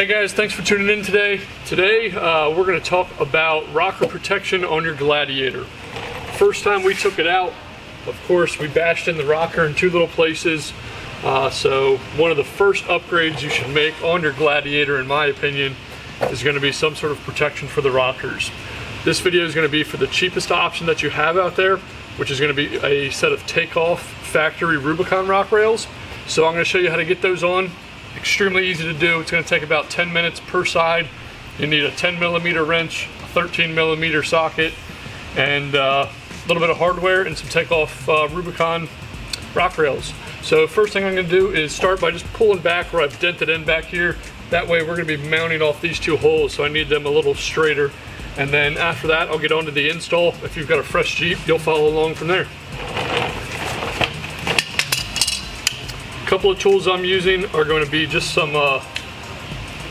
guys, thanks for tuning in today. Today we're going to talk about rocker protection on your Gladiator. First time we took it out, of course, we bashed in the rocker in two little places. So one of the first upgrades you should make on your Gladiator, in my opinion, is going to be some sort of protection for the rockers. This video is going to be for the cheapest option that you have out there, which is going to be a set of takeoff factory Rubicon rock rails. So I'm going to show you how to get those on. Extremely easy to do. It's going to take about 10 minutes per side. You need a 10mm wrench, a 13mm socket, and a little bit of hardware and some takeoff Rubicon rock rails. So first thing I'm going to do is start by just pulling back where I've dented in back here. That way we're going to be mounting off these two holes, so I need them a little straighter. And then after that I'll get on to the install. If you've got a fresh Jeep, you'll follow along from there. A couple of tools I'm using are going to be just some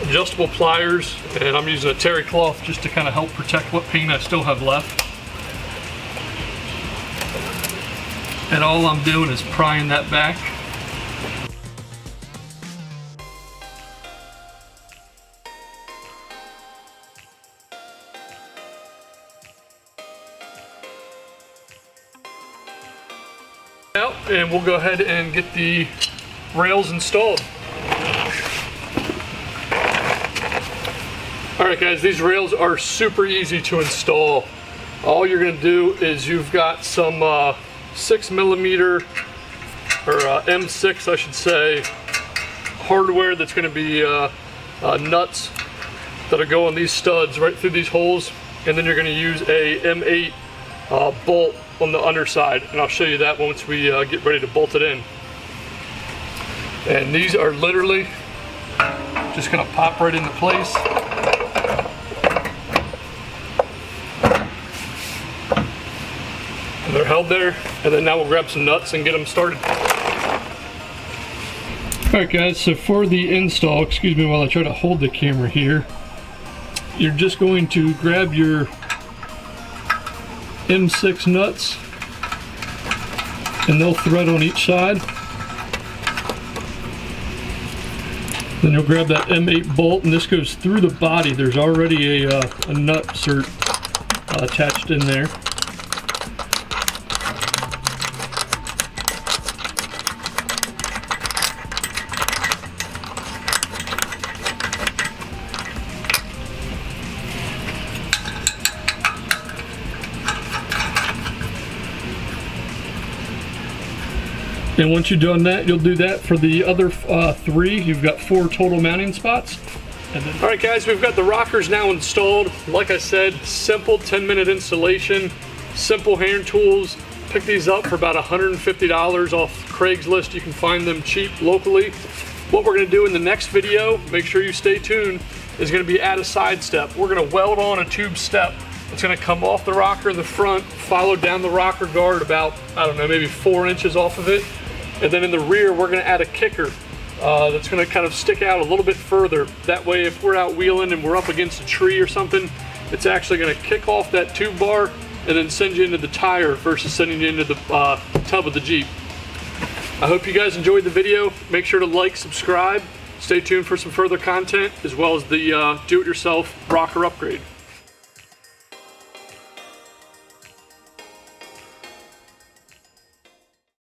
adjustable pliers, and I'm using a terry cloth just to kind of help protect what paint I still have left. And all I'm doing is prying that back. Out, and we'll go ahead and get the rails installed. Alright guys, these rails are super easy to install. All you're going to do is you've got some 6mm or M6 I should say hardware that's going to be nuts that'll go on these studs right through these holes, and then you're going to use a M8 bolt on the underside, and I'll show you that once we get ready to bolt it in. And these are literally just going to pop right into place. And they're held there, and then now we'll grab some nuts and get them started. Alright guys, so for the install, excuse me while I try to hold the camera here, you're just going to grab your M6 nuts, and they'll thread on each side. Then you'll grab that M8 bolt, and this goes through the body. There's already a nut cert attached in there. And once you've done that, you'll do that for the other three. You've got 4 total mounting spots. All right guys, we've got the rockers now installed. Like I said, simple 10-minute installation, simple hand tools. Pick these up for about $150 off Craigslist. You can find them cheap locally. What we're gonna do in the next video, make sure you stay tuned, is gonna be add a side step. We're gonna weld on a tube step. It's going to come off the rocker in the front, follow down the rocker guard about, I don't know, maybe 4 inches off of it. And then in the rear, we're going to add a kicker that's going to kind of stick out a little bit further. That way, if we're out wheeling and we're up against a tree or something, it's actually going to kick off that tube bar and then send you into the tire versus sending you into the tub of the Jeep. I hope you guys enjoyed the video. Make sure to like, subscribe. Stay tuned for some further content, as well as the do-it-yourself rocker upgrade.